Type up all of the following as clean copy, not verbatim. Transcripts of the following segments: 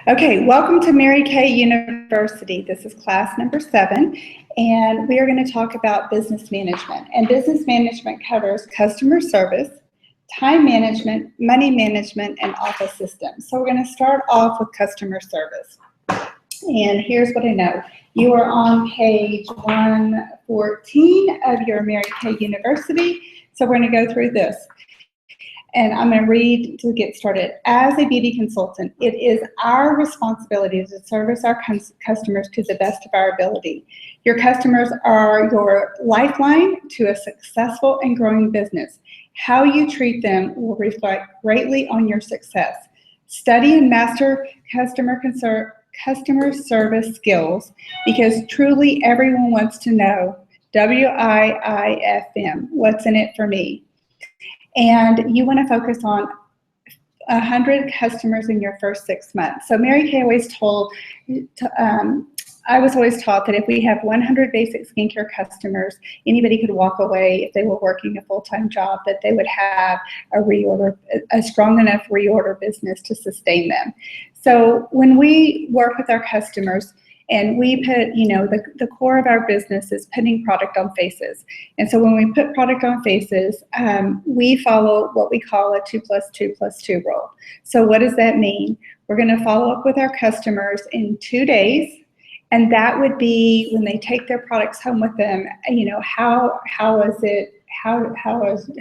Okay, welcome to Mary Kay University. This is class number 7, and we are going to talk about business management. And business management covers customer service, time management, money management, and office systems. So we're going to start off with customer service. And here's what I know. You are on page 114 of your Mary Kay University. So we're going to go through this. And I'm going to read to get started. As a beauty consultant, it is our responsibility to service our customers to the best of our ability. Your customers are your lifeline to a successful and growing business. How you treat them will reflect greatly on your success. Study and master customer service skills, because truly everyone wants to know WIIFM, what's in it for me? And you want to focus on 100 customers in your first 6 months. So Mary Kay always told, I was always taught that if we have 100 basic skincare customers, anybody could walk away if they were working a full-time job, that they would have a strong enough reorder business to sustain them. So when we work with our customers, and we put, the core of our business is putting product on faces. And so when we put product on faces, we follow what we call a 2 + 2 + 2 rule. So what does that mean? We're going to follow up with our customers in 2 days. And that would be when they take their products home with them, how is it, how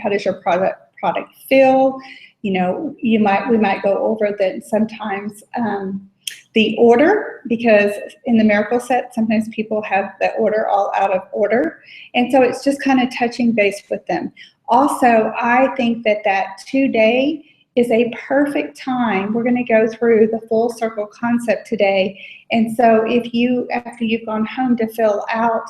does your product feel? We might go over that sometimes, the order, because in the Miracle Set, sometimes people have the order all out of order. And so it's just kind of touching base with them. Also, I think that 2-day is a perfect time. We're going to go through the full circle concept today. And so if you, after you've gone home to fill out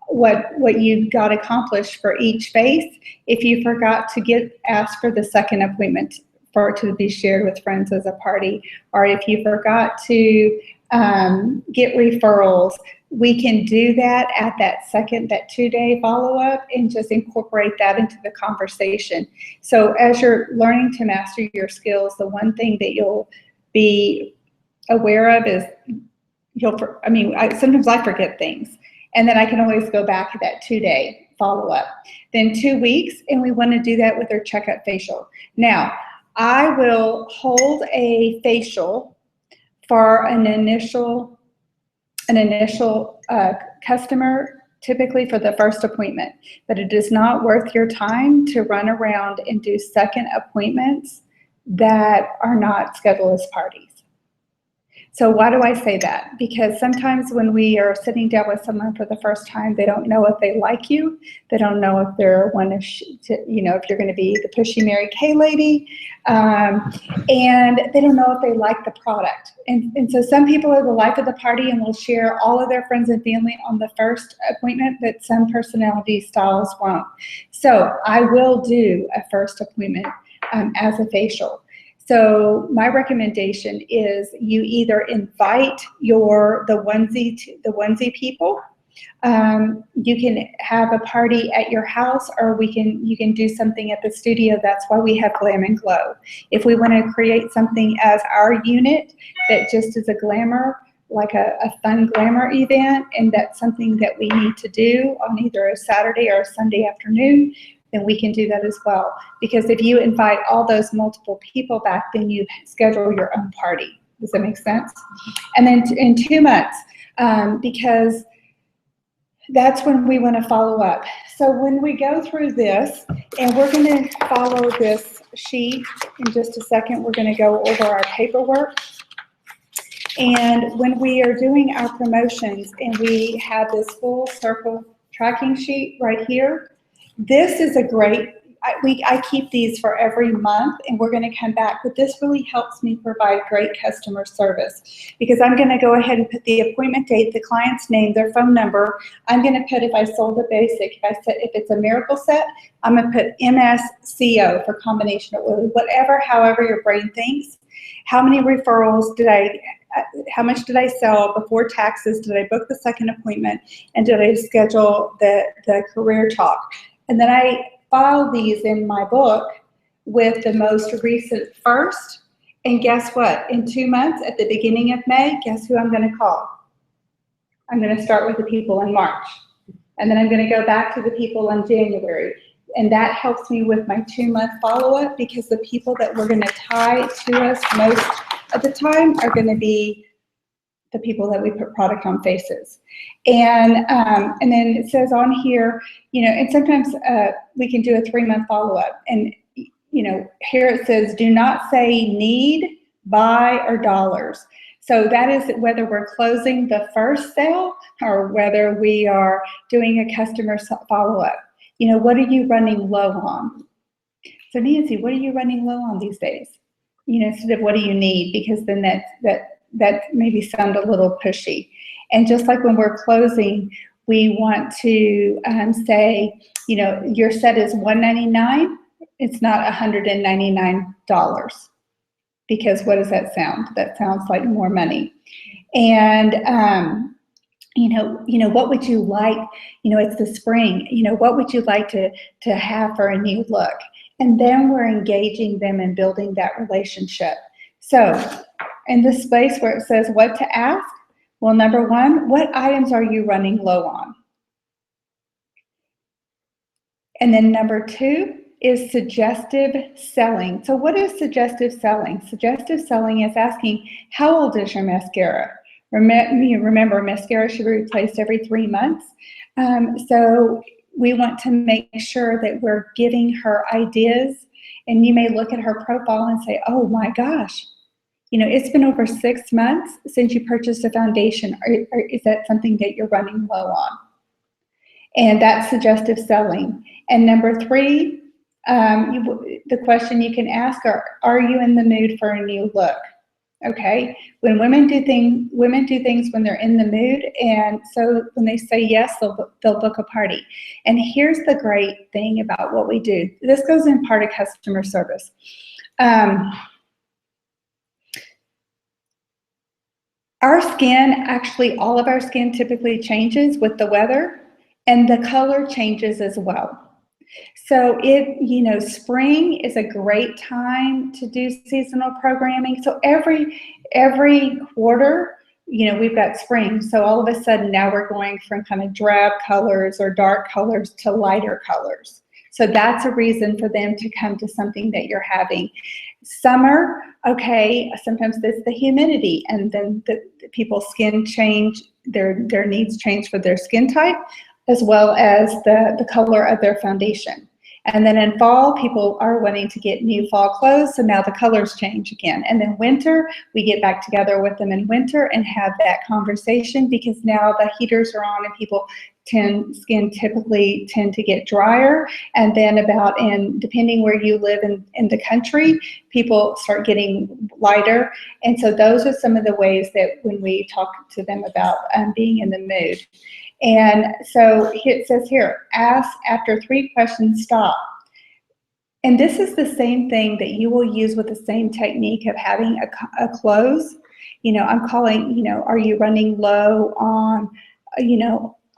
what you've got accomplished for each face, if you forgot to ask for the second appointment, for it to be shared with friends as a party, or if you forgot to get referrals, we can do that at that 2-day follow-up and just incorporate that into the conversation. So as you're learning to master your skills, the one thing that you'll be aware of is sometimes I forget things, and then I can always go back to that 2-day follow-up. Then 2 weeks, and we want to do that with our checkup facial. Now, I will hold a facial for an initial customer, typically for the first appointment, but it is not worth your time to run around and do second appointments that are not scheduled as parties. So why do I say that? Because sometimes when we are sitting down with someone for the first time, they don't know if they like you. They don't know if they're if you're going to be the pushy Mary Kay lady, and they don't know if they like the product. And so some people are the life of the party and will share all of their friends and family on the first appointment, but some personality styles won't. So I will do a first appointment as a facial. So my recommendation is you either invite the onesie people. You can have a party at your house, or you can do something at the studio. That's why we have Glam and Glow. If we want to create something as our unit that just is a glamour, like a fun glamour event, and that's something that we need to do on either a Saturday or a Sunday afternoon, then we can do that as well. Because if you invite all those multiple people back, then you schedule your own party. Does that make sense? And then in 2 months, because that's when we want to follow up. So when we go through this, and we're going to follow this sheet in just a second, we're going to go over our paperwork. And when we are doing our promotions and we have this full circle tracking sheet right here, this is a great, I keep these for every month, and we're going to come back, but this really helps me provide great customer service, because I'm going to go ahead and put the appointment date, the client's name, their phone number. I'm going to put, if I sold a basic, if it's a Miracle Set, I'm going to put MSCO for combination of oil, however your brain thinks. How many referrals how much did I sell before taxes? Did I book the second appointment? And did I schedule the career talk? And then I file these in my book with the most recent first And guess what? In 2 months, at the beginning of May, guess who I'm going to call? I'm going to start with the people in March. And then I'm going to go back to the people in January. And that helps me with my 2-month follow-up, because the people that we're going to tie to us most of the time are going to be the people that we put product on faces. And then it says on here, and sometimes we can do a 3-month follow-up. And, here it says, do not say need, buy, or dollars. So that is whether we're closing the first sale or whether we are doing a customer follow-up. What are you running low on? So Nancy, what are you running low on these days? Instead of what do you need? Because then that maybe sound a little pushy. And just like when we're closing, we want to say, your set is $199. It's not $199. Because what does that sound? That sounds like more money. And what would you like? It's the spring. What would you like to have for a new look? And then we're engaging them and building that relationship. So in the space where it says what to ask, well, number one, what items are you running low on? And then number two is suggestive selling. So what is suggestive selling? Suggestive selling is asking, how old is your mascara? Remember, mascara should be replaced every 3 months. So we want to make sure that we're giving her ideas. And you may look at her profile and say, oh my gosh, it's been over 6 months since you purchased a foundation. Or is that something that you're running low on? And that's suggestive selling. And number three, the question you can ask are you in the mood for a new look? Okay, when women do things when they're in the mood, and so when they say yes, they'll book a party. And here's the great thing about what we do. This goes in part of customer service. Our skin, actually all of our skin typically changes with the weather, and the color changes as well. So spring is a great time to do seasonal programming. So every quarter, we've got spring. So all of a sudden now we're going from kind of drab colors or dark colors to lighter colors. So that's a reason for them to come to something that you're having. Summer, okay, sometimes it's the humidity, and then the people's skin change, their needs change for their skin type, as well as the color of their foundation. And then in fall, people are wanting to get new fall clothes, so now the colors change again. And then winter, we get back together with them in winter and have that conversation, because now the heaters are on and people skin typically tend to get drier. And then depending where you live in the country, people start getting lighter. And so those are some of the ways that when we talk to them about being in the mood. And so it says here, ask after 3 questions, stop. And this is the same thing that you will use with the same technique of having a close. I'm calling, are you running low on,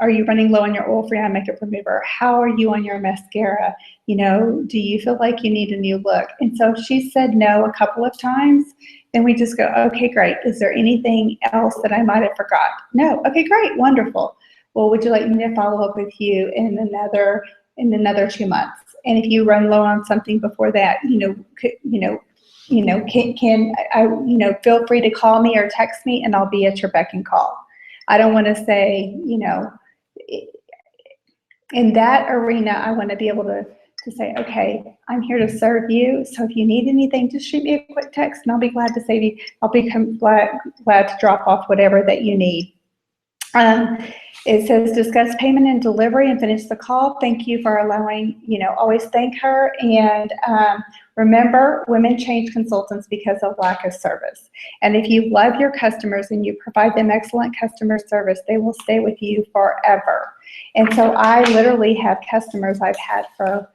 are you running low on your oil-free eye makeup remover? How are you on your mascara? Do you feel like you need a new look? And so if she said no a couple of times, then we just go, okay, great. Is there anything else that I might have forgot? No. Okay, great, wonderful. Well, would you like me to follow up with you in another 2 months? And if you run low on something before that, can I, feel free to call me or text me, and I'll be at your beck and call. I don't want to say, in that arena, I want to be able to say, okay, I'm here to serve you. So if you need anything, just shoot me a quick text, and I'll be glad to save you. I'll be glad to drop off whatever that you need. It says discuss payment and delivery and finish the call. Thank you for allowing, always thank her. And remember, women change consultants because of lack of service. And if you love your customers and you provide them excellent customer service, they will stay with you forever. And so I literally have customers I've had for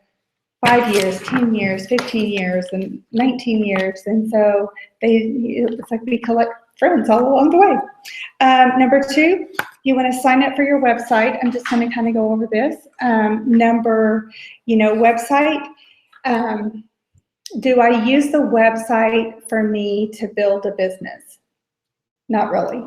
5 years, 10 years, 15 years, and 19 years. And so it's like we collect friends all along the way. Number 2, you want to sign up for your website. I'm just going to kind of go over this. Website. Do I use the website for me to build a business? Not really.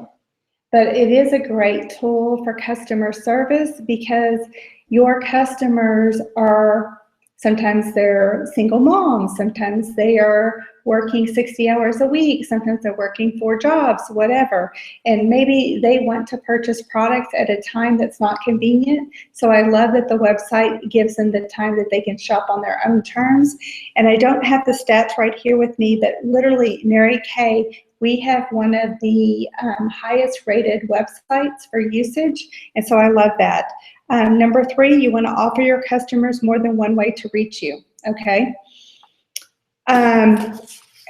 But it is a great tool for customer service because your customers are, sometimes they're single moms, sometimes they are working 60 hours a week, sometimes they're working 4 jobs, whatever. And maybe they want to purchase products at a time that's not convenient. So I love that the website gives them the time that they can shop on their own terms. And I don't have the stats right here with me, but literally Mary Kay, we have one of the highest rated websites for usage, and so I love that. Number 3, you want to offer your customers more than one way to reach you, okay? And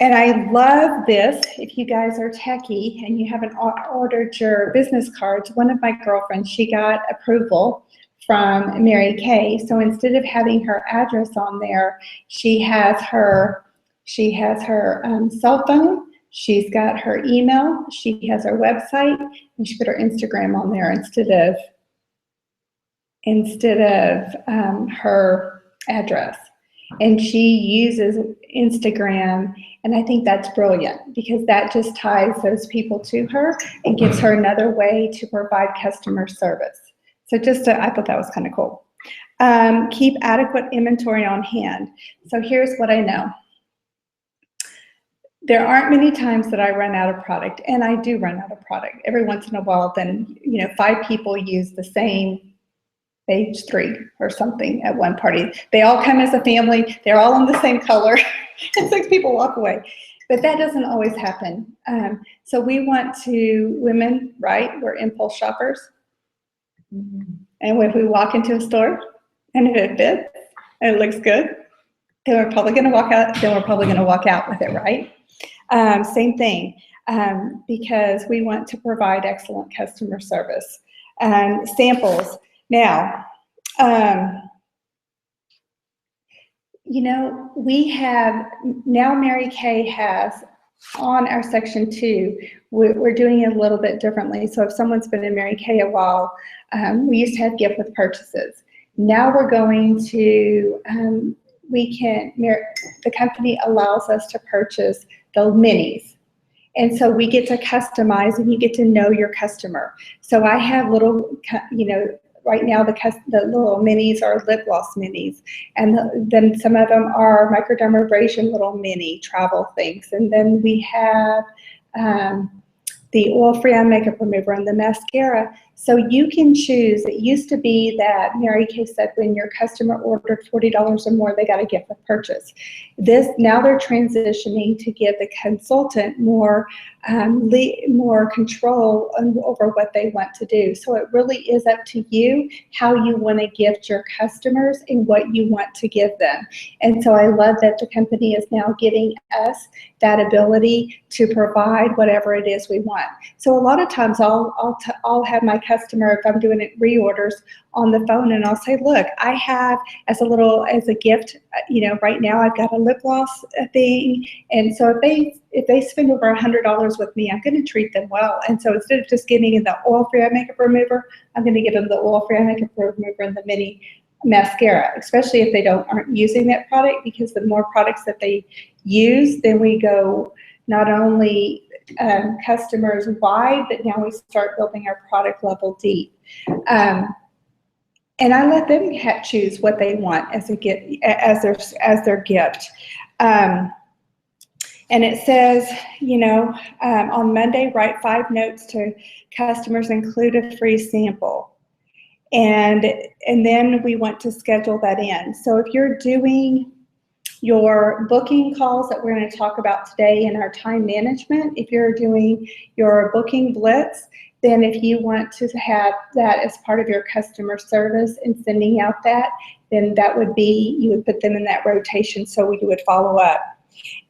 I love this. If you guys are techie and you haven't ordered your business cards, one of my girlfriends, she got approval from Mary Kay, so instead of having her address on there, she has her cell phone. She's got her email, she has her website, and she put her Instagram on there instead of her address. And she uses Instagram, and I think that's brilliant because that just ties those people to her and gives her another way to provide customer service. So I thought that was kind of cool. Keep adequate inventory on hand. So here's what I know. There aren't many times that I run out of product, and I do run out of product. Every once in a while, then 5 people use the same page 3 or something at one party. They all come as a family, they're all in the same color, and 6 people walk away. But that doesn't always happen. So we want to, women, right, we're impulse shoppers. And if we walk into a store and if it fits and it looks good, then we're probably going to walk out with it, right? Same thing, because we want to provide excellent customer service. Samples. Now, we have, now Mary Kay has on our section 2, we're doing it a little bit differently. So if someone's been in Mary Kay a while, we used to have gift with purchases. Now we're going to, the company allows us to purchase the minis. And so we get to customize and you get to know your customer. So I have little, right now the little minis are lip gloss minis. And then some of them are microdermabrasion little mini travel things. And then we have the oil-free eye makeup remover and the mascara. So you can choose. It used to be that Mary Kay said when your customer ordered $40 or more, they got a gift with purchase. Now they're transitioning to give the consultant more control over what they want to do. So it really is up to you how you want to gift your customers and what you want to give them. And so I love that the company is now giving us that ability to provide whatever it is we want. So a lot of times I'll have my customer, if I'm doing reorders, on the phone, and I'll say, look, I have as a gift, right now I've got a lip gloss thing, and so if they spend over $100 with me, I'm going to treat them well. And so instead of just giving them the oil-free eye makeup remover, I'm going to give them the oil-free eye makeup remover and the mini mascara, especially if they aren't using that product, because the more products that they use, then we go not only customers wide, but now we start building our product level deep. And I let them choose what they want as a gift, as their gift. And it says, on Monday, write 5 notes to customers, include a free sample. And then we want to schedule that in. So if you're doing your booking calls that we're going to talk about today in our time management, if you're doing your booking blitz, then if you want to have that as part of your customer service and sending out that, then that would be, you would put them in that rotation so we would follow up.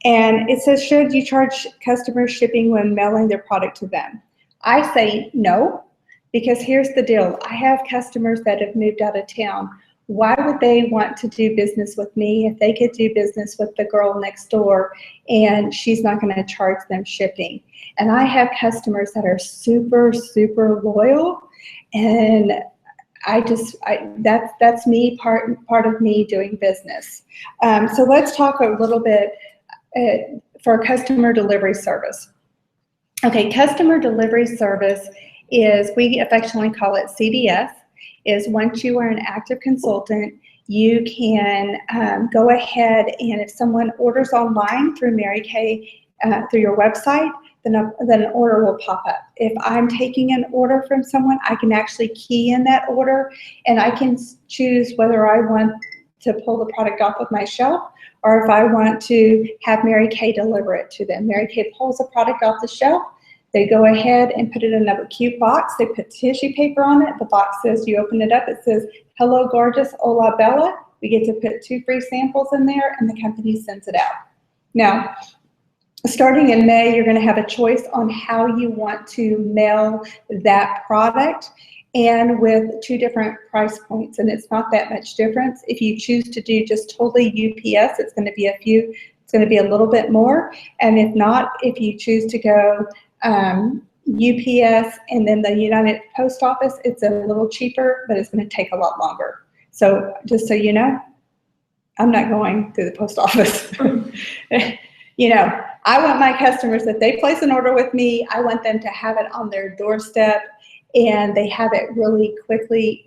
And it says, should you charge customers shipping when mailing their product to them? I say no, because here's the deal. I have customers that have moved out of town. Why would they want to do business with me if they could do business with the girl next door and she's not going to charge them shipping? And I have customers that are super, super loyal, and that's me, part of me doing business. So let's talk a little bit for customer delivery service. Okay, customer delivery service is, we affectionately call it CDS, is once you are an active consultant, you can go ahead, and if someone orders online through Mary Kay, through your website, then an order will pop up. If I'm taking an order from someone, I can actually key in that order, and I can choose whether I want to pull the product off of my shelf, or if I want to have Mary Kay deliver it to them. Mary Kay pulls the product off the shelf. They go ahead and put it in a cute box. They put tissue paper on it. The box says, you open it up, it says, hello, gorgeous, hola, Bella. We get to put 2 free samples in there, and the company sends it out. Now, starting in May, you're going to have a choice on how you want to mail that product, and with 2 different price points, and it's not that much difference. If you choose to do just totally UPS, it's going to be a little bit more, and if not, if you choose to go UPS and then the United Post Office, it's a little cheaper, but it's going to take a lot longer. So just so you know, I'm not going through the post office. You know, I want my customers, if they place an order with me, I want them to have it on their doorstep, and they have it really quickly.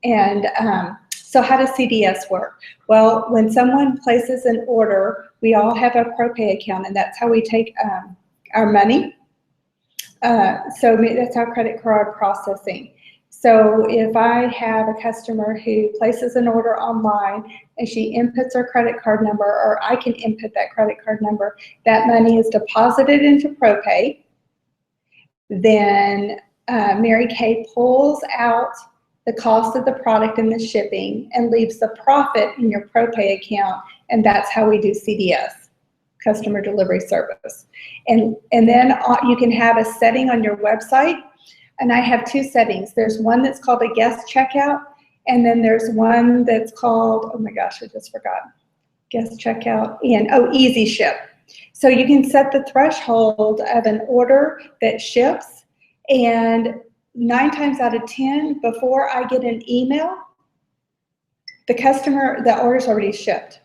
And so how does CDS work? Well, when someone places an order, we all have a ProPay account, and that's how we take our money. So that's our credit card processing. So if I have a customer who places an order online and she inputs her credit card number, or I can input that credit card number, that money is deposited into ProPay. Then Mary Kay pulls out the cost of the product and the shipping and leaves the profit in your ProPay account, and that's how we do CDS, customer delivery service. And then you can have a setting on your website, and I have 2 settings. There's one that's called a guest checkout, and then there's one that's called, oh my gosh, I just forgot, guest checkout, and easy ship. So you can set the threshold of an order that ships, and 9 times out of 10, before I get an email, the order's already shipped,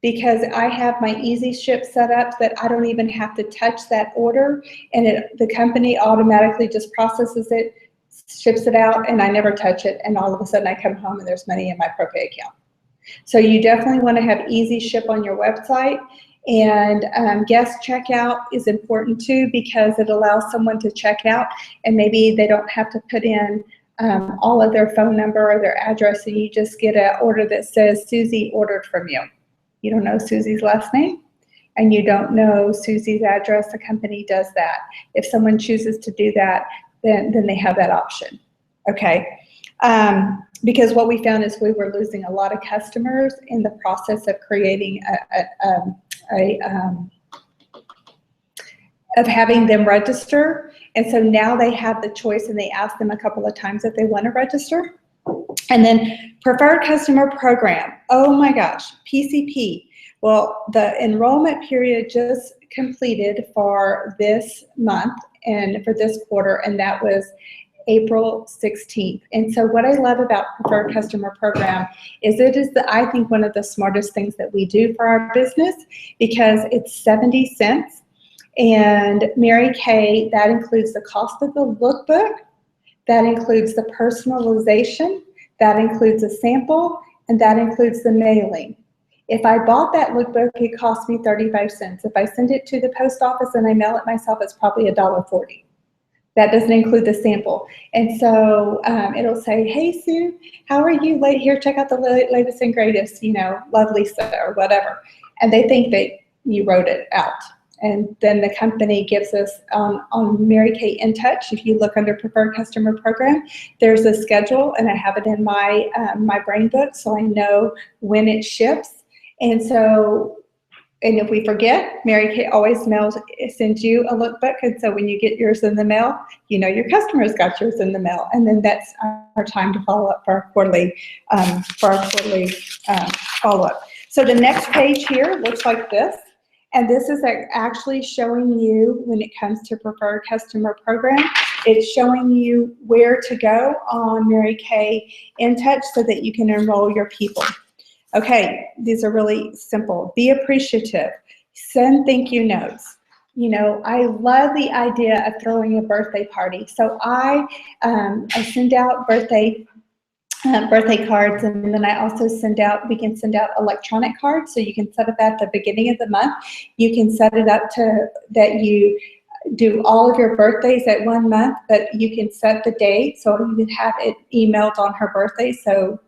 because I have my easy ship set up that I don't even have to touch that order, and the company automatically just processes it, ships it out, and I never touch it, and all of a sudden I come home and there's money in my ProPay account. So you definitely want to have easy ship on your website. And guest checkout is important too, because it allows someone to check out, and maybe they don't have to put in all of their phone number or their address, and you just get an order that says Susie ordered from you. You don't know Susie's last name, and you don't know Susie's address. The company does that. If someone chooses to do that, then they have that option. Okay. Because what we found is we were losing a lot of customers in the process of creating of having them register. And so now they have the choice, and they ask them a couple of times if they want to register. And then preferred customer program. Oh my gosh, PCP. Well, the enrollment period just completed for this month and for this quarter, and that was April 16th. And so what I love about Preferred Customer Program is it is, I think, one of the smartest things that we do for our business, because it's 70 cents. And Mary Kay, that includes the cost of the lookbook, that includes the personalization, that includes a sample, and that includes the mailing. If I bought that lookbook, it cost me 35 cents. If I send it to the post office and I mail it myself, it's probably $1.40. That doesn't include the sample. And so it'll say, hey, Sue, how are you? Here, check out the latest and greatest, love Lisa or whatever. And they think that you wrote it out. And then the company gives us on Mary Kay In Touch, if you look under Preferred Customer Program, there's a schedule, and I have it in my my brain book, so I know when it ships. And so, and if we forget, Mary Kay always sends you a lookbook, and so when you get yours in the mail, your customers got yours in the mail, and then that's our time to follow up for our quarterly follow-up. So the next page here looks like this. And this is actually showing you, when it comes to Preferred Customer Program, It's showing you where to go on Mary Kay InTouch so that you can enroll your people. Okay, these are really simple. Be appreciative. Send thank you notes. You know, I love the idea of throwing a birthday party. So I send out birthday cards, and then I also we can send out electronic cards, so you can set it at the beginning of the month. You can set it up to that you do all of your birthdays at 1 month, but you can set the date, so you can have it emailed on her birthday, so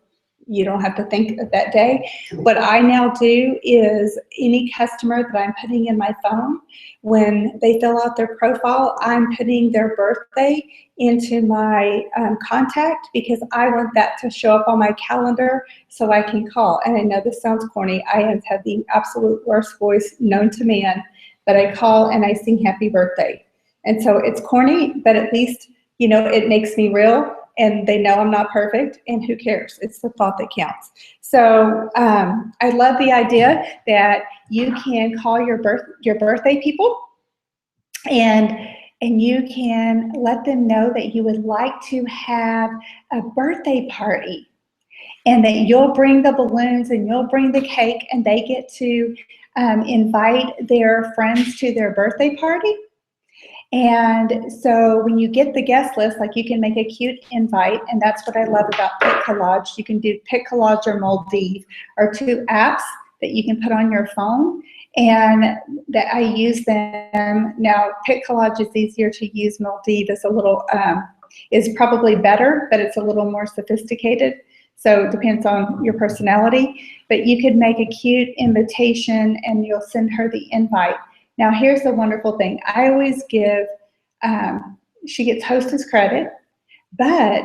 you don't have to think of that day. What I now do is any customer that I'm putting in my phone, when they fill out their profile, I'm putting their birthday into my contact, because I want that to show up on my calendar so I can call. And I know this sounds corny. I have the absolute worst voice known to man, but I call and I sing happy birthday. And so it's corny, but at least, you know, it makes me real. And they know I'm not perfect, and who cares? It's the thought that counts. So I love the idea that you can call your birthday people, and you can let them know that you would like to have a birthday party, and that you'll bring the balloons and you'll bring the cake, and they get to invite their friends to their birthday party. And so when you get the guest list, like, you can make a cute invite, and that's what I love about PicCollage. You can do PicCollage or Moldive, are two apps that you can put on your phone, and that I use them. Now, PicCollage is easier to use. Moldive is a little, is probably better, but it's a little more sophisticated. So it depends on your personality, but you could make a cute invitation and you'll send her the invite. Now, here's the wonderful thing. I always give, she gets hostess credit, but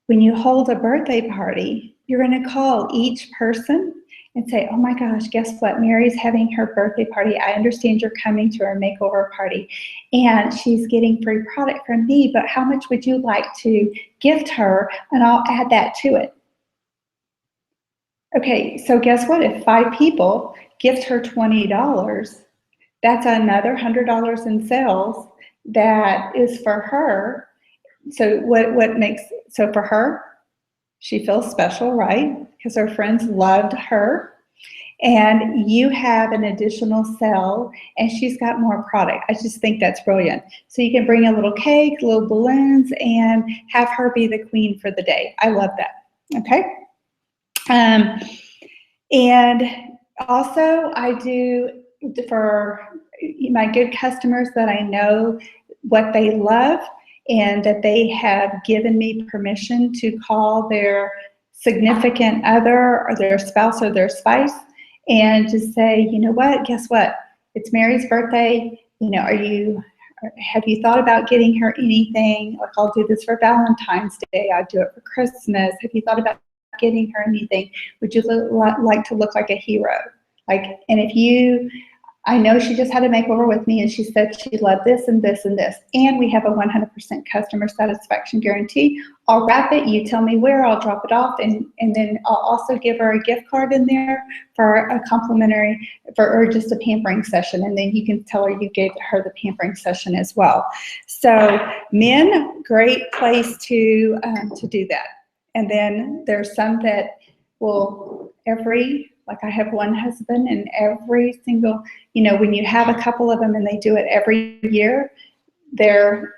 when you hold a birthday party, you're going to call each person and say, oh my gosh, guess what? Mary's having her birthday party. I understand you're coming to her makeover party, and she's getting free product from me, but how much would you like to gift her? And I'll add that to it. Okay, so guess what? If 5 people gift her $20, that's another $100 in sales that is for her. So so for her, she feels special, right? Because her friends loved her. And you have an additional sale, and she's got more product. I just think that's brilliant. So you can bring a little cake, little balloons, and have her be the queen for the day. I love that, okay? And also I do, for my good customers that I know what they love, and that they have given me permission to call their significant other or their spouse or their spouse, and just say, you know what, guess what? It's Mary's birthday. You know, have you thought about getting her anything? Like, I'll do this for Valentine's Day. I do it for Christmas. Have you thought about getting her anything? Would you like to look like a hero? Like, and if you, I know she just had a makeover with me, and she said she loved this and this and this, and we have a 100% customer satisfaction guarantee. I'll wrap it, you tell me where, I'll drop it off, and then I'll also give her a gift card in there for a complimentary, or just a pampering session, and then you can tell her you gave her the pampering session as well. So men, great place to do that. And then there's some that will like, I have one husband, and every single, you know, when you have a couple of them and they do it every year, their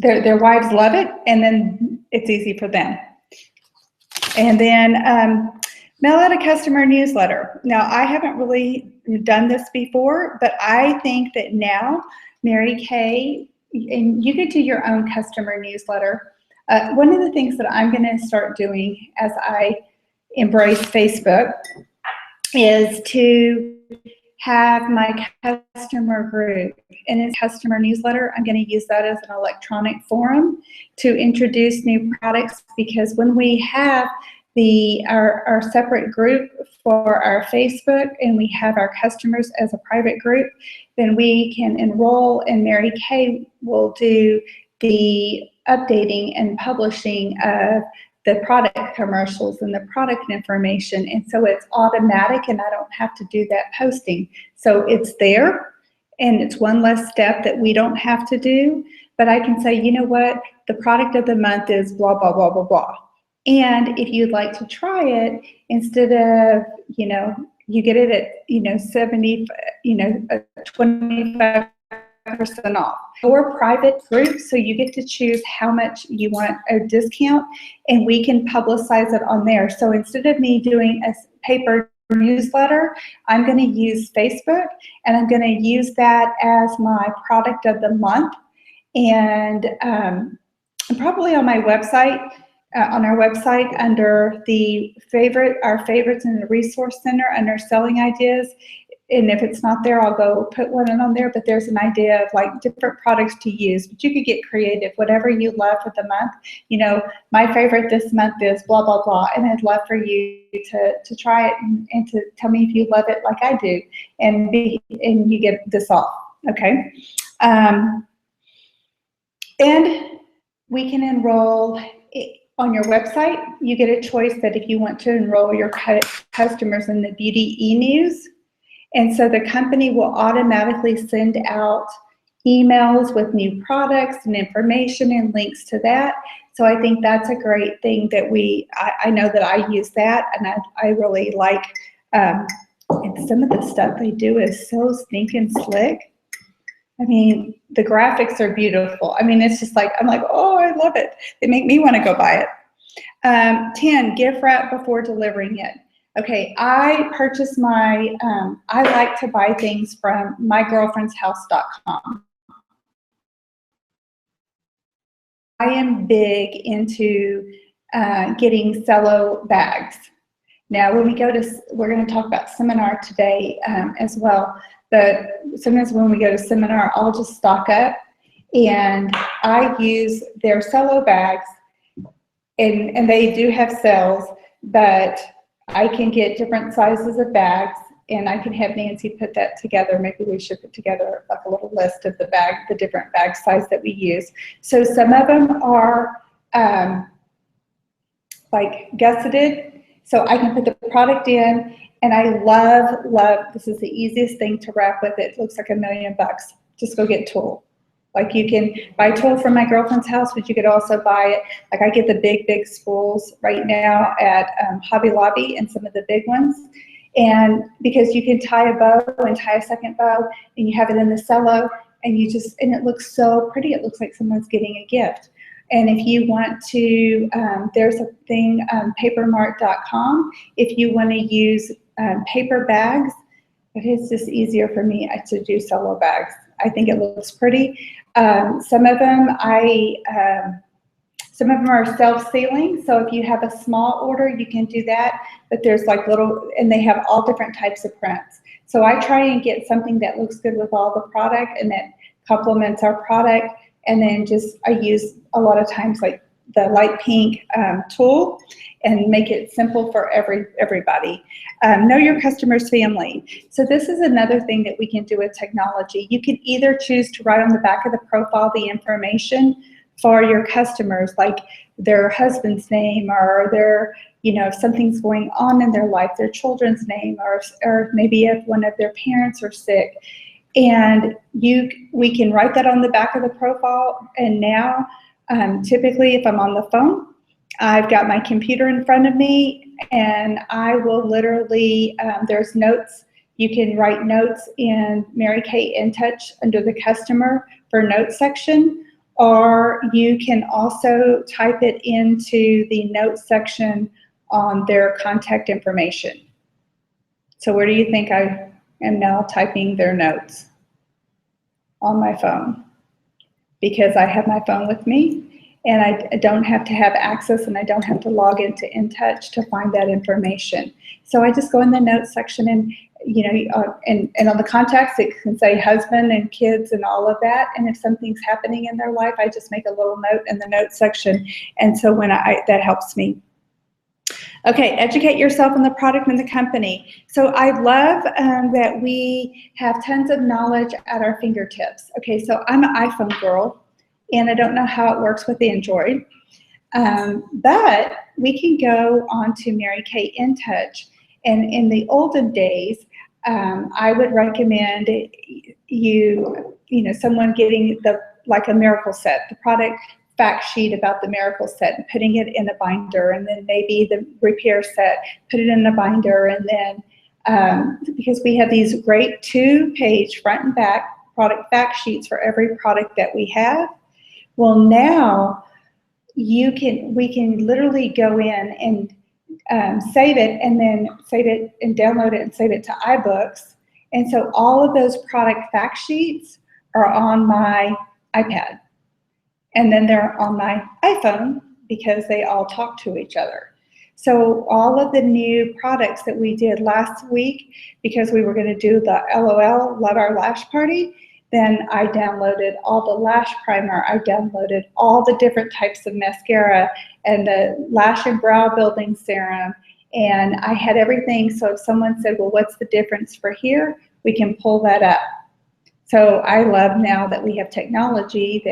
wives love it, and then it's easy for them. And then mail out a customer newsletter. Now, I haven't really done this before, but I think that now Mary Kay, and you could do your own customer newsletter. One of the things that I'm going to start doing as I embrace Facebook is to have my customer group and its customer newsletter. I'm going to use that as an electronic forum to introduce new products, because when we have our separate group for our Facebook, and we have our customers as a private group, then we can enroll, and Mary Kay will do the updating and publishing of the product commercials and the product information. And so it's automatic, and I don't have to do that posting. So it's there, And it's one less step that we don't have to do, but I can say, you know what, the product of the month is blah, blah, blah, blah, blah. And if you'd like to try it, instead of, you get it at, 70, 25% off. Or private group, so you get to choose how much you want a discount, and we can publicize it on there. So instead of me doing a paper newsletter, I'm going to use Facebook, and I'm going to use that as my product of the month. And probably on my website, on our website, under our favorites in the resource center, under selling ideas. And if it's not there, I'll go put one on there, but there's an idea of like different products to use, but you could get creative, whatever you love for the month. My favorite this month is blah, blah, blah. And I'd love for you to try it and to tell me if you love it like I do, and you get this off, okay? And we can enroll on your website. You get a choice that if you want to enroll your customers in the Beauty e-News. And so the company will automatically send out emails with new products and information and links to that. So I think that's a great thing that I know that I use that, and I really like, and some of the stuff they do is so stinking slick. I mean, the graphics are beautiful. I mean, it's just like, I'm like, oh, I love it. They make me want to go buy it. 10, gift wrap before delivering it. Okay, I purchase I like to buy things from mygirlfriendshouse.com. I am big into getting cello bags. Now, when we're going to talk about seminar today as well, but sometimes when we go to seminar, I'll just stock up, and I use their cello bags, and they do have sales, but I can get different sizes of bags, and I can have Nancy put that together. Maybe we should put together like a little list of the different bag size that we use. So some of them are like gusseted, so I can put the product in, and I love, this is the easiest thing to wrap with. It looks like $1 million. Just go get tulle. Like, you can buy tulle from My Girlfriend's House, but you could also buy it. Like, I get the big spools right now at Hobby Lobby, and some of the big ones. And because you can tie a bow and tie a second bow, and you have it in the cello, and it looks so pretty. It looks like someone's getting a gift. And if you want to, there's a thing, papermart.com. If you want to use paper bags, but it's just easier for me to do cello bags. I think it looks pretty. Some of them are self-sealing, so if you have a small order, you can do that, but there's like and they have all different types of prints. So I try and get something that looks good with all the product and that complements our product, and then I use a lot of times like the light pink tulle, and make it simple for everybody. Know your customer's family. So this is another thing that we can do with technology. You can either choose to write on the back of the profile the information for your customers, like their husband's name, or if something's going on in their life, their children's name, or maybe if one of their parents are sick. And we can write that on the back of the profile. And now, typically, if I'm on the phone, I've got my computer in front of me, and I will literally, there's notes. You can write notes in Mary Kay InTouch under the customer for notes section, or you can also type it into the notes section on their contact information. So where do you think I am now typing their notes? On my phone, because I have my phone with me, and I don't have to have access, and I don't have to log into InTouch to find that information. So I just go in the notes section, and and on the contacts, it can say husband and kids and all of that. And if something's happening in their life, I just make a little note in the notes section. And so that helps me. Okay, educate yourself on the product and the company. So I love that we have tons of knowledge at our fingertips. Okay, so I'm an iPhone girl, and I don't know how it works with Android, but we can go on to Mary Kay InTouch. And in the olden days, I would recommend someone getting like a miracle set, the product fact sheet about the miracle set, and putting it in a binder, and then maybe the repair set, put it in a binder, and then because we have these great 2-page front and back product fact sheets for every product that we have. Well, now we can literally go in and save it, and then save it and download it and save it to iBooks. And so all of those product fact sheets are on my iPad. And then they're on my iPhone because they all talk to each other. So all of the new products that we did last week, because we were going to do the LOL, Love Our Lash Party, then I downloaded all the lash primer. I downloaded all the different types of mascara and the lash and brow building serum. And I had everything. So if someone said, well, what's the difference for here? We can pull that up. So I love now that we have technology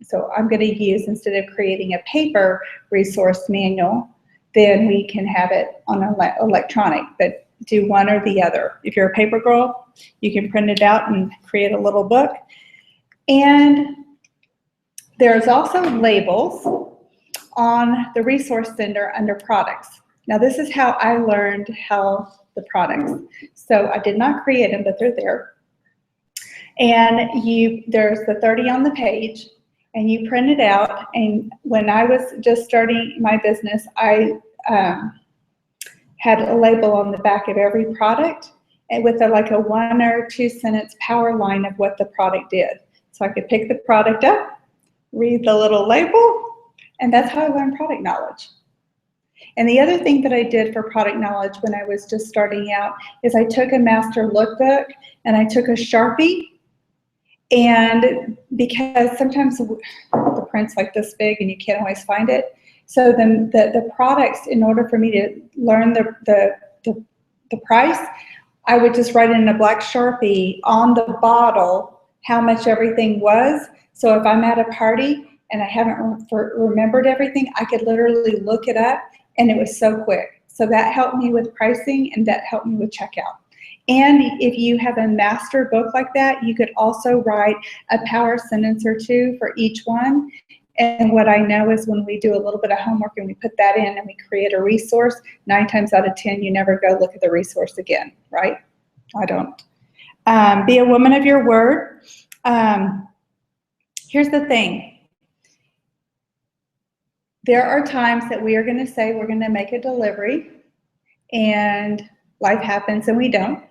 so I'm going to use, instead of creating a paper resource manual, then we can have it on electronic, but do one or the other. If you're a paper girl, you can print it out and create a little book. And there's also labels on the Resource Center under products. Now this is how I learned how the products. So I did not create them, but they're there. And there's the 30 on the page, and you print it out. And when I was just starting my business, I had a label on the back of every product, and with like a 1 or 2 sentence power line of what the product did. So I could pick the product up, read the little label, and that's how I learned product knowledge. And the other thing that I did for product knowledge when I was just starting out is I took a master lookbook and I took a Sharpie. And because sometimes the print's like this big and you can't always find it, so then the products, in order for me to learn the price, I would just write in a black Sharpie on the bottle how much everything was. So if I'm at a party and I haven't remembered everything, I could literally look it up, and it was so quick. So that helped me with pricing, and that helped me with checkout. And if you have a master book like that, you could also write a power sentence or 2 for each one. And what I know is when we do a little bit of homework and we put that in and we create a resource, 9 times out of 10, you never go look at the resource again, right? I don't. Be a woman of your word. Here's the thing. There are times that we are going to say we're going to make a delivery, and life happens and we don't.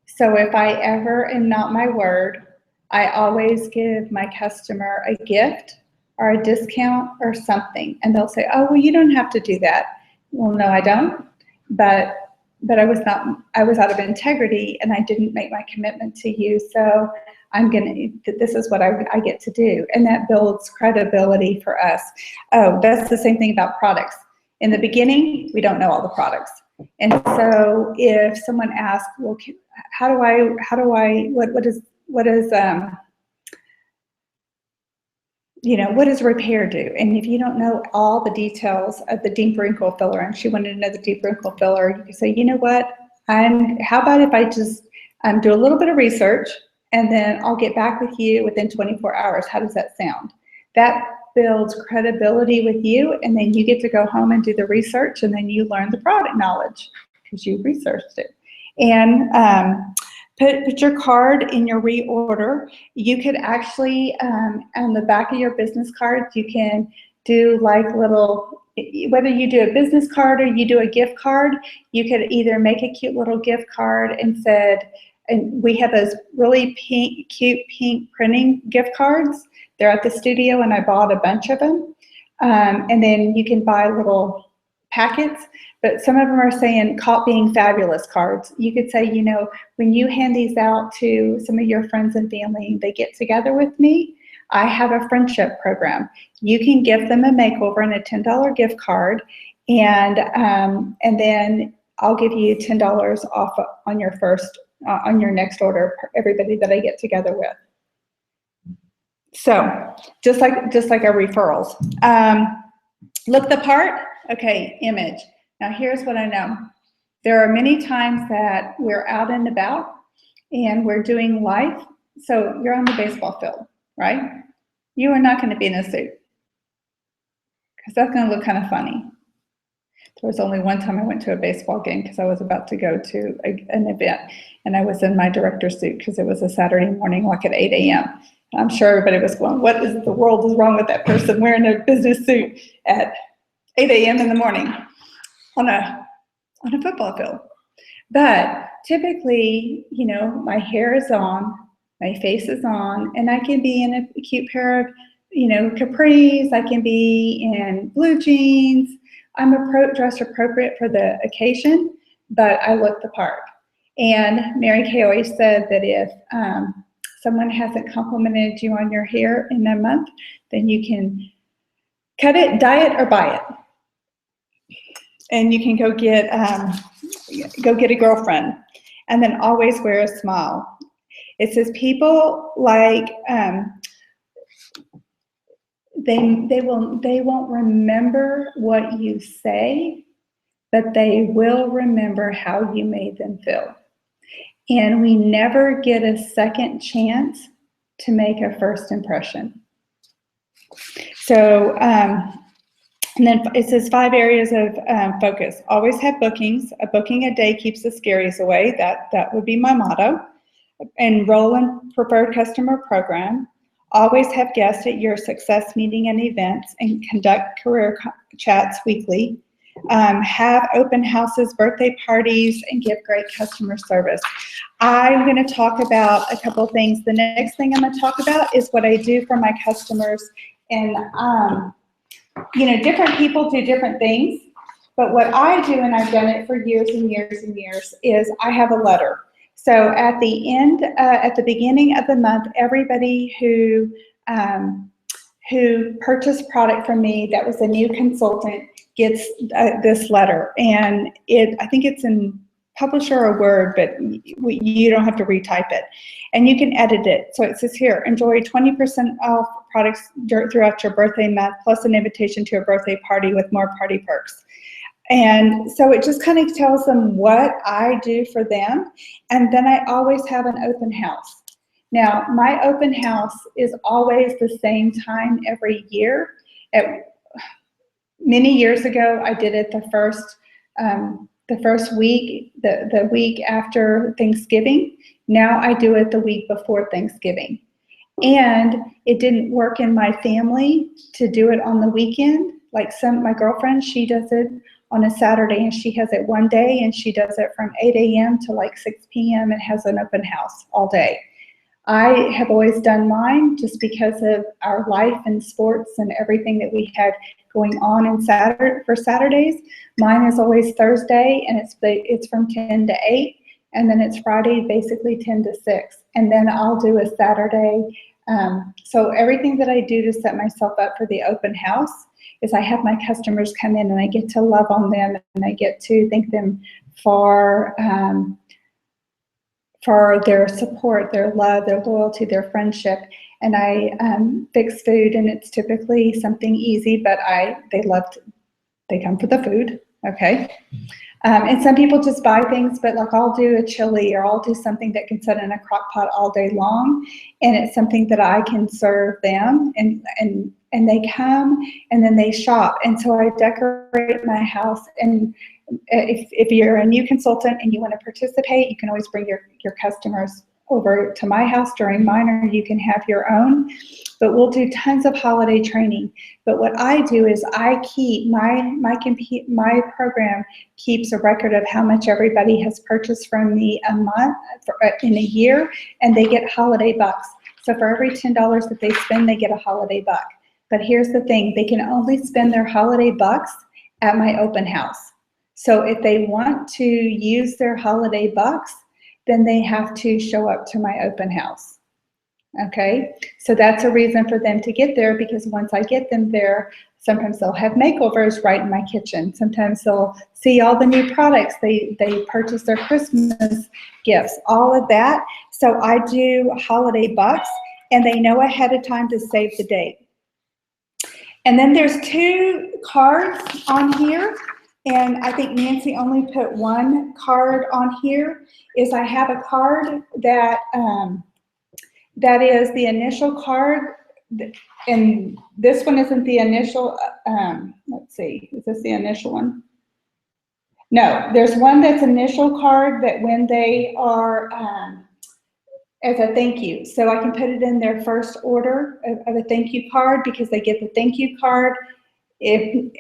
So if I ever am not my word, I always give my customer a gift or a discount or something. And they'll say, oh, well, you don't have to do that. Well, no, I don't. But I was out of integrity, and I didn't make my commitment to you. So this is what I get to do. And that builds credibility for us. Oh, that's the same thing about products. In the beginning, we don't know all the products. And so if someone asks, well, what does repair do? And if you don't know all the details of the deep wrinkle filler, and she wanted to know the deep wrinkle filler, you can say, you know what, how about if I just do a little bit of research, and then I'll get back with you within 24 hours. How does that sound? That builds credibility with you, and then you get to go home and do the research, and then you learn the product knowledge because you researched it. And put your card in your reorder. You could actually, on the back of your business cards, you can do like little, whether you do a business card or you do a gift card, you could either make a cute little gift card and and we have those really cute pink printing gift cards. They're at the studio, and I bought a bunch of them. And then you can buy little packets, but some of them are saying copying fabulous cards. You could say, when you hand these out to some of your friends and family, they get together with me, I have a friendship program. You can give them a makeover and a $10 gift card, and then I'll give you $10 off on your next order for everybody that I get together with. So just like our referrals. Look the part. Okay, image. Now here's what I know. There are many times that we're out and about and we're doing life. So you're on the baseball field, right? You are not going to be in a suit because that's going to look kind of funny. There was only one time I went to a baseball game because I was about to go to an event, and I was in my director's suit because it was a Saturday morning, like at 8 a.m. I'm sure everybody was going, what is the world is wrong with that person wearing a business suit at 8 a.m. in the morning on a football field? But typically, you know, my hair is on, my face is on, and I can be in a cute pair of, you know, capris. I can be in blue jeans. I'm dressed appropriate for the occasion, but I look the part. And Mary Kay always said that if someone hasn't complimented you on your hair in a month, then you can cut it, dye it, or buy it. And you can go get a girlfriend, and then always wear a smile. It says people like they won't remember what you say, but they will remember how you made them feel. And we never get a second chance to make a first impression. So, and then it says 5 areas of focus. Always have bookings. A booking a day keeps the scaries away. That would be my motto. Enroll in preferred customer program. Always have guests at your success meeting and events, and conduct career chats weekly. Have open houses, birthday parties, and give great customer service. I'm going to talk about a couple of things. The next thing I'm going to talk about is what I do for my customers. And you know, different people do different things, but what I do, and I've done it for years and years and years, is I have a letter. So at the end, at the beginning of the month, everybody who purchased product from me that was a new consultant gets this letter, and I think it's in Publisher or Word, but you don't have to retype it, and you can edit it. So it says here, enjoy 20% off products throughout your birthday month, plus an invitation to a birthday party with more party perks. And so it just kind of tells them what I do for them. And then I always have an open house. Now, my open house is always the same time every year. Many years ago, I did it the first week, the week after Thanksgiving. Now I do it the week before Thanksgiving. And it didn't work in my family to do it on the weekend. Like my girlfriend, she does it on a Saturday, and she has it one day, and she does it from 8 a.m. to like 6 p.m. and has an open house all day. I have always done mine just because of our life and sports and everything that we had going on in for Saturdays. Mine is always Thursday, and it's from 10 to 8, and then it's Friday, basically 10 to 6, and then I'll do a Saturday. So everything that I do to set myself up for the open house is I have my customers come in, and I get to love on them, and I get to thank them for their support, their love, their loyalty, their friendship. And I fix food, and it's typically something easy, but they come for the food, okay? And some people just buy things, but like I'll do a chili, or I'll do something that can sit in a crock pot all day long, and it's something that I can serve them, and they come, and then they shop. And so I decorate my house, and if you're a new consultant and you want to participate, you can always bring your customers over to my house during mine, or you can have your own. But we'll do tons of holiday training. But what I do is I keep my program keeps a record of how much everybody has purchased from me a month in a year, and they get holiday bucks. So for every $10 that they spend, they get a holiday buck. But here's the thing, they can only spend their holiday bucks at my open house. So if they want to use their holiday bucks, then they have to show up to my open house. Okay, so that's a reason for them to get there, because once I get them there, sometimes they'll have makeovers right in my kitchen. Sometimes they'll see all the new products. They purchase their Christmas gifts, all of that. So I do holiday bucks, and they know ahead of time to save the date. And then there's 2 cards on here and I think Nancy only put one card on here, is I have a card that, that is the initial card, and this one isn't the initial, let's see, is this the initial one? No, there's one that's initial card that when they are, as a thank you. So I can put it in their first order of a thank you card because they get the thank you card. If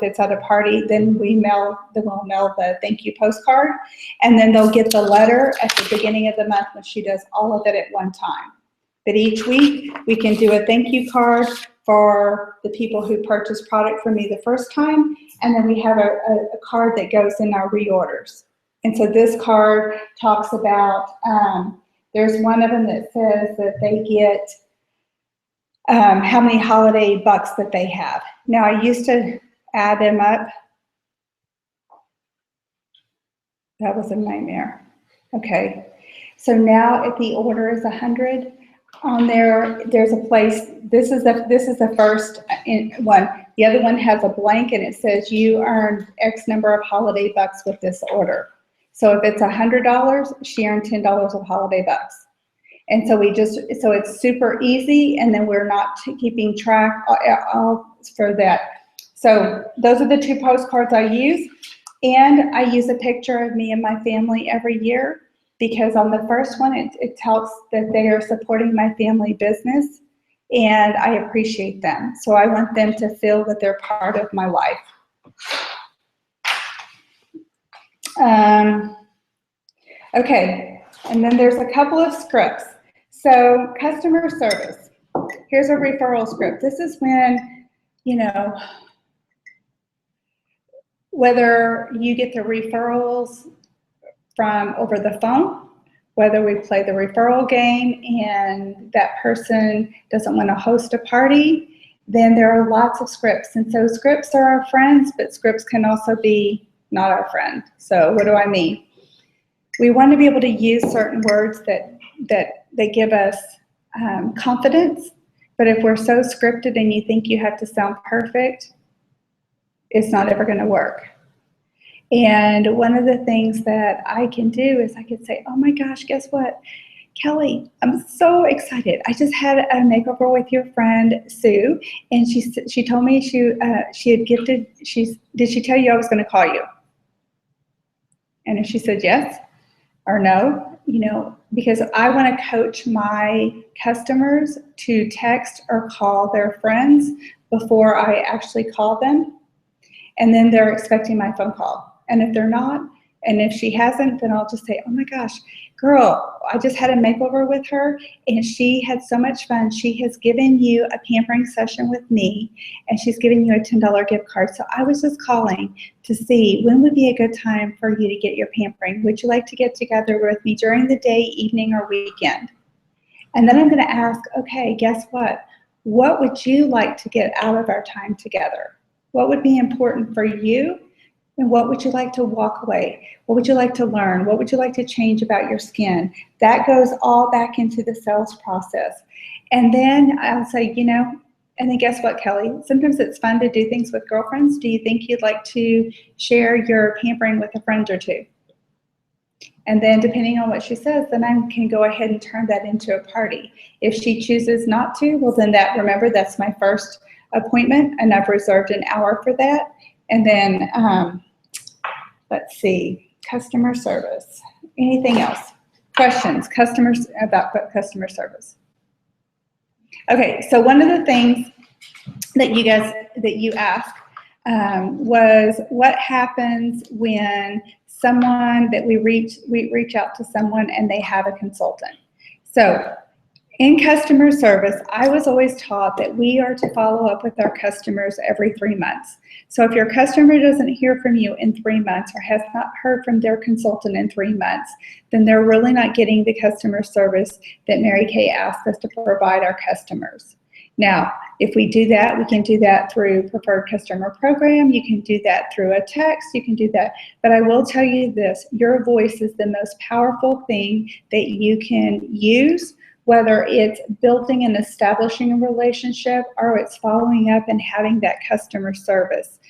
it's at a party, then we'll mail the thank you postcard, and then they'll get the letter at the beginning of the month when she does all of it at one time. But each week we can do a thank you card for the people who purchased product from me the first time, and then we have a card that goes in our reorders. And so this card talks about, there's one of them that says that they get how many holiday bucks that they have. Now I used to add them up. That was a nightmare. Okay, so now if the order is 100, on there, there's a place, this is the first one. The other one has a blank and it says you earned X number of holiday bucks with this order. So if it's $100, she earned $10 of holiday bucks. And so so it's super easy, and then we're not keeping track for that. So those are the two postcards I use. And I use a picture of me and my family every year, because on the first one, it tells that they are supporting my family business, and I appreciate them. So I want them to feel that they're part of my life. Okay, and then there's a couple of scripts. So customer service, here's a referral script. This is when, whether you get the referrals from over the phone, whether we play the referral game and that person doesn't want to host a party, then there are lots of scripts. And so scripts are our friends, but scripts can also be not our friend. So what do I mean? We want to be able to use certain words that give us confidence, but if we're so scripted and you think you have to sound perfect, it's not ever going to work. And one of the things that I can do is I could say, oh my gosh, guess what? Kelly, I'm so excited. I just had a makeover with your friend Sue, and she told me she had gifted, did she tell you I was going to call you? And if she said yes or no, because I want to coach my customers to text or call their friends before I actually call them. And then they're expecting my phone call. And if they're not, and if she hasn't, then I'll just say, oh my gosh, girl, I just had a makeover with her and she had so much fun. She has given you a pampering session with me, and she's giving you a $10 gift card. So I was just calling to see when would be a good time for you to get your pampering. Would you like to get together with me during the day, evening, or weekend? And then I'm going to ask, okay, guess what? What would you like to get out of our time together? What would be important for you? And what would you like to walk away? What would you like to learn? What would you like to change about your skin? That goes all back into the sales process. And then I'll say, and then guess what, Kelly? Sometimes it's fun to do things with girlfriends. Do you think you'd like to share your pampering with a friend or two? And then depending on what she says, then I can go ahead and turn that into a party. If she chooses not to, well then remember, that's my first appointment, and I've reserved an hour for that. And then, let's see, customer service. Anything else? Questions, about customer service. Okay, so one of the things that you asked was what happens when someone that we reach out to someone and they have a consultant. So in customer service, I was always taught that we are to follow up with our customers every 3 months. So if your customer doesn't hear from you in 3 months or has not heard from their consultant in 3 months, then they're really not getting the customer service that Mary Kay asked us to provide our customers. Now, if we do that, we can do that through Preferred Customer Program. You can do that through a text. You can do that. But I will tell you this, your voice is the most powerful thing that you can use, whether it's building and establishing a relationship or it's following up and having that customer service.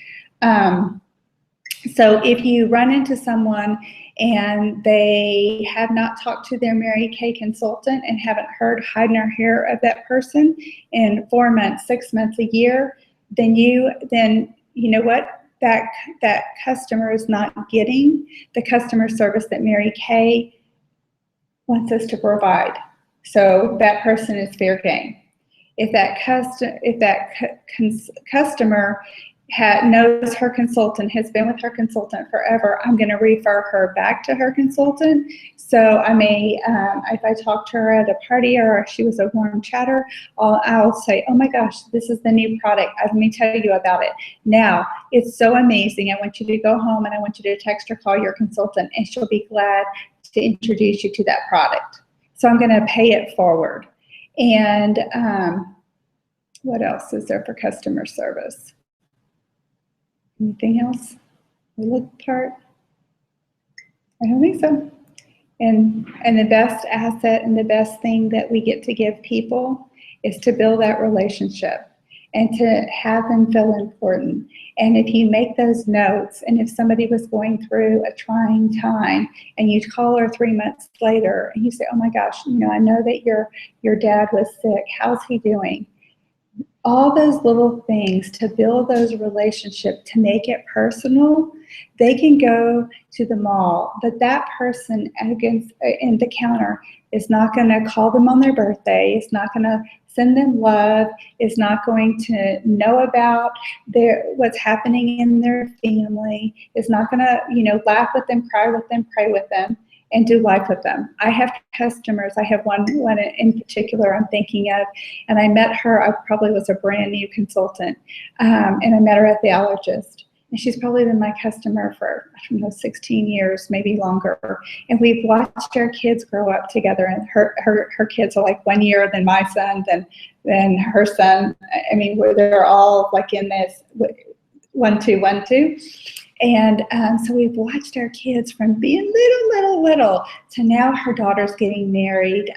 So if you run into someone and they have not talked to their Mary Kay consultant and haven't heard hide nor hair of that person in 4 months, 6 months, a year, then you know what? That customer is not getting the customer service that Mary Kay wants us to provide. So that person is fair game. If that customer knows her consultant, has been with her consultant forever, I'm going to refer her back to her consultant. So I may, if I talk to her at a party or she was a warm chatter, I'll say, oh my gosh, this is the new product. Let me tell you about it. Now, it's so amazing. I want you to go home and I want you to text or call your consultant and she'll be glad to introduce you to that product. So I'm going to pay it forward. And what else is there for customer service? Anything else? The look part? I don't think so. And the best asset and the best thing that we get to give people is to build that relationship and to have them feel important. And if you make those notes, and if somebody was going through a trying time and you call her 3 months later and you say, oh my gosh, you know, I know that your dad was sick. How's he doing? All those little things to build those relationships, to make it personal. They can go to the mall, but that person in the counter is not going to call them on their birthday, is not going to send them love, is not going to know about what's happening in their family, is not going to, you know, laugh with them, cry with them, pray with them, and do life with them. I have customers, I have one in particular I'm thinking of, and I met her, I probably was a brand new consultant, and I met her at the allergist. And she's probably been my customer for, I don't know, 16 years, maybe longer. And we've watched our kids grow up together, and her kids are like 1 year than my son, than her son. I mean, they're all like in this 1, 2, 1, 2. And so we've watched our kids from being little to now her daughter's getting married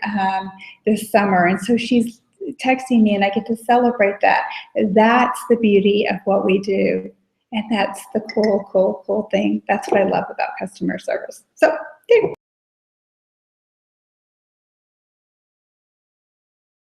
this summer. And so she's texting me and I get to celebrate that. That's the beauty of what we do. And that's the cool thing. That's what I love about customer service. So, there.